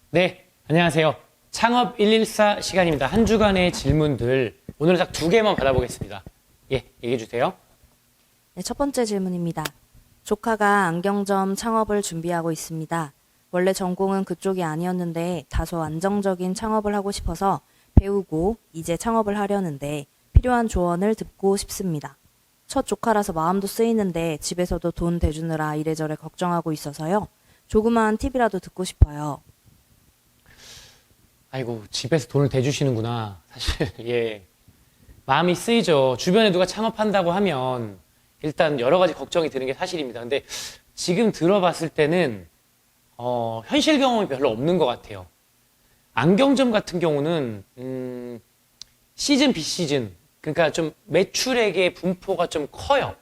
네, 안녕하세요. 창업 114 시간입니다. 한 주간의 질문들 오늘 딱 두 개만 받아보겠습니다. 예, 얘기해 주세요. 네, 첫 번째 질문입니다. 조카가 안경점 창업을 준비하고 있습니다. 원래 전공은 그쪽이 아니었는데 다소 안정적인 창업을 하고 싶어서 배우고 이제 창업을 하려는데 필요한 조언을 듣고 싶습니다. 첫 조카라서 마음도 쓰이는데 집에서도 돈 대주느라 이래저래 걱정하고 있어서요. 조그마한 팁이라도 듣고 싶어요. 아이고, 집에서 돈을 대주시는구나. 사실, 예. 마음이 쓰이죠. 주변에 누가 창업한다고 하면 일단 여러 가지 걱정이 드는 게 사실입니다. 근데 지금 들어봤을 때는, 현실 경험이 별로 없는 것 같아요. 안경점 같은 경우는, 시즌, 비시즌. 그러니까 좀 매출액의 분포가 좀 커요.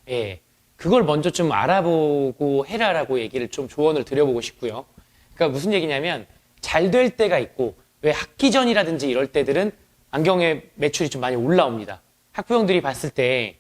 예. 그걸 먼저 좀 알아보고 해라라고 얘기를 좀 조언을 드려보고 싶고요. 그러니까 무슨 얘기냐면, 잘 될 때가 있고, 왜 학기 전이라든지 이럴 때들은 안경의 매출이 좀 많이 올라옵니다. 학부형들이 봤을 때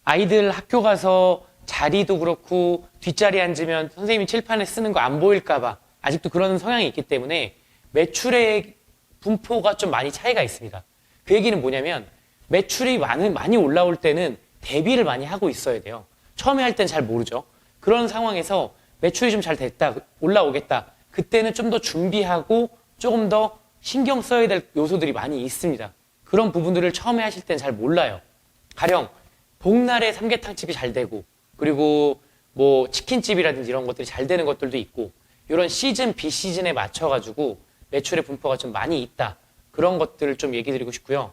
아이들 학교 가서 자리도 그렇고 뒷자리에 앉으면 선생님이 칠판에 쓰는 거 안 보일까봐 아직도 그런 성향이 있기 때문에 매출의 분포가 좀 많이 차이가 있습니다. 그 얘기는 뭐냐면 매출이 많이 올라올 때는 대비를 많이 하고 있어야 돼요. 처음에 할 때는 잘 모르죠. 그런 상황에서 매출이 좀 잘 됐다, 올라오겠다. 그때는 좀 더 준비하고 조금 더 신경 써야 될 요소들이 많이 있습니다. 그런 부분들을 처음에 하실 때는 잘 몰라요. 가령 복날에 삼계탕집이 잘 되고 그리고 뭐 치킨집이라든지 이런 것들이 잘 되는 것들도 있고 이런 시즌, 비시즌에 맞춰가지고 매출의 분포가 좀 많이 있다. 그런 것들을 좀 얘기 드리고 싶고요.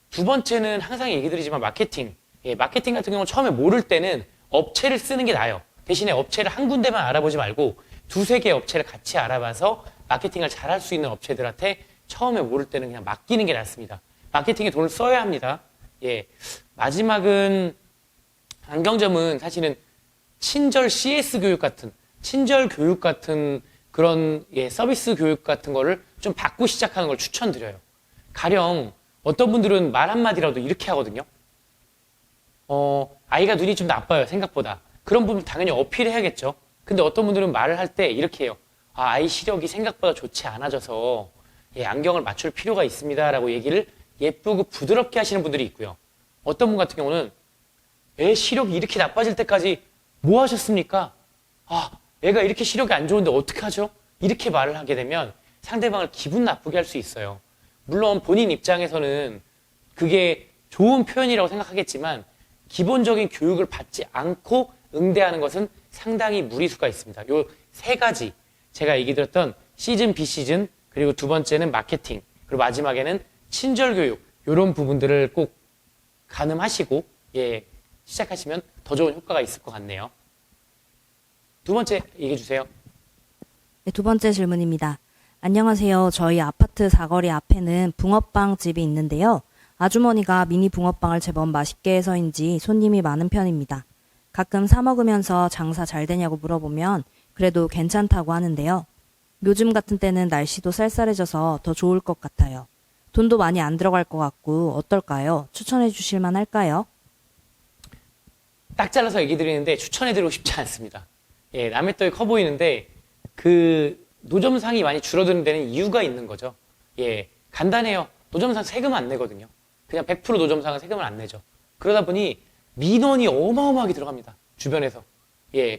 두 번째는 항상 얘기 드리지만 마케팅. 예, 마케팅 같은 경우는 처음에 모를 때는 업체를 쓰는 게 나아요. 대신에 업체를 한 군데만 알아보지 말고 두세 개 업체를 같이 알아봐서 마케팅을 잘할 수 있는 업체들한테 처음에 모를 때는 그냥 맡기는 게 낫습니다. 마케팅에 돈을 써야 합니다. 예. 마지막은 안경점은 사실은 친절 CS 교육 같은, 친절 교육 같은 그런 서비스 교육 같은 거를 좀 받고 시작하는 걸 추천드려요. 가령 어떤 분들은 말 한마디라도 이렇게 하거든요. 아이가 눈이 좀 나빠요, 생각보다. 그런 부분 당연히 어필해야겠죠. 근데 어떤 분들은 말을 할 때 이렇게 해요. 아이 시력이 생각보다 좋지 않아져서 안경을 맞출 필요가 있습니다. 라고 얘기를 예쁘고 부드럽게 하시는 분들이 있고요. 어떤 분 같은 경우는 애 시력이 이렇게 나빠질 때까지 뭐 하셨습니까? 애가 이렇게 시력이 안 좋은데 어떡하죠? 이렇게 말을 하게 되면 상대방을 기분 나쁘게 할 수 있어요. 물론 본인 입장에서는 그게 좋은 표현이라고 생각하겠지만 기본적인 교육을 받지 않고 응대하는 것은 상당히 무리수가 있습니다. 요 세 가지 제가 얘기 드렸던 시즌, 비시즌 그리고 두 번째는 마케팅 그리고 마지막에는 친절 교육 이런 부분들을 꼭 가늠하시고 시작하시면 더 좋은 효과가 있을 것 같네요. 두 번째 얘기해 주세요. 네, 두 번째 질문입니다. 안녕하세요. 저희 아파트 사거리 앞에는 붕어빵 집이 있는데요. 아주머니가 미니 붕어빵을 제법 맛있게 해서인지 손님이 많은 편입니다. 가끔 사 먹으면서 장사 잘 되냐고 물어보면 그래도 괜찮다고 하는데요. 요즘 같은 때는 날씨도 쌀쌀해져서 더 좋을 것 같아요. 돈도 많이 안 들어갈 것 같고 어떨까요? 추천해 주실 만 할까요? 딱 잘라서 얘기 드리는데 추천해드리고 싶지 않습니다. 남의 떡이 커 보이는데 그 노점상이 많이 줄어드는 데는 이유가 있는 거죠. 간단해요. 노점상 세금 안 내거든요. 그냥 100% 노점상은 세금을 안 내죠. 그러다 보니 민원이 어마어마하게 들어갑니다. 주변에서.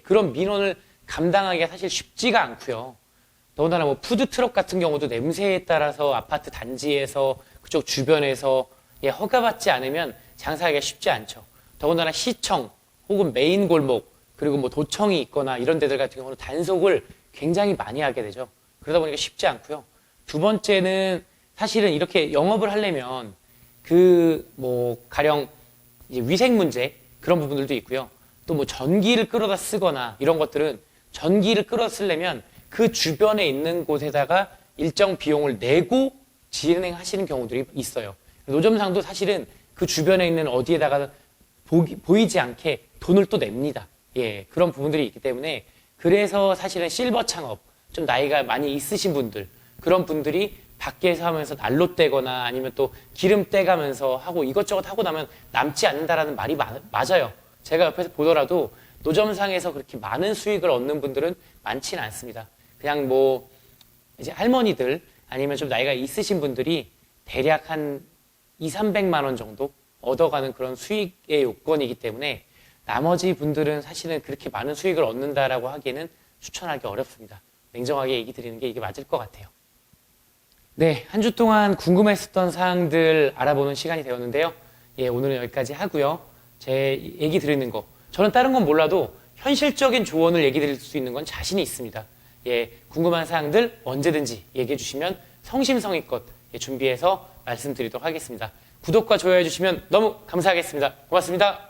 그런 민원을 감당하기가 사실 쉽지가 않고요. 더군다나 뭐 푸드트럭 같은 경우도 냄새에 따라서 아파트 단지에서 그쪽 주변에서 허가받지 않으면 장사하기가 쉽지 않죠. 더군다나 시청 혹은 메인 골목 그리고 뭐 도청이 있거나 이런 데들 같은 경우는 단속을 굉장히 많이 하게 되죠. 그러다 보니까 쉽지 않고요. 두 번째는 사실은 이렇게 영업을 하려면 가령 이제 위생 문제 그런 부분들도 있고요. 또 뭐 전기를 끌어다 쓰거나 이런 것들은 전기를 끌어 쓰려면 그 주변에 있는 곳에다가 일정 비용을 내고 진행하시는 경우들이 있어요. 노점상도 사실은 그 주변에 있는 어디에다가 보이지 않게 돈을 또 냅니다. 그런 부분들이 있기 때문에 그래서 사실은 실버 창업, 좀 나이가 많이 있으신 분들, 그런 분들이 밖에서 하면서 난로 떼거나 아니면 또 기름 떼가면서 하고 이것저것 하고 나면 남지 않는다라는 말이 맞아요. 제가 옆에서 보더라도 노점상에서 그렇게 많은 수익을 얻는 분들은 많지는 않습니다. 그냥 뭐 이제 할머니들 아니면 좀 나이가 있으신 분들이 대략 한 2, 300만 원 정도 얻어가는 그런 수익의 요건이기 때문에 나머지 분들은 사실은 그렇게 많은 수익을 얻는다라고 하기에는 추천하기 어렵습니다. 냉정하게 얘기 드리는 게 이게 맞을 것 같아요. 네, 한 주 동안 궁금했었던 사항들 알아보는 시간이 되었는데요. 예, 오늘은 여기까지 하고요. 제 얘기 드리는 거, 저는 다른 건 몰라도 현실적인 조언을 얘기 드릴 수 있는 건 자신이 있습니다. 예, 궁금한 사항들 언제든지 얘기해 주시면 성심성의껏 준비해서 말씀드리도록 하겠습니다. 구독과 좋아요 해주시면 너무 감사하겠습니다. 고맙습니다.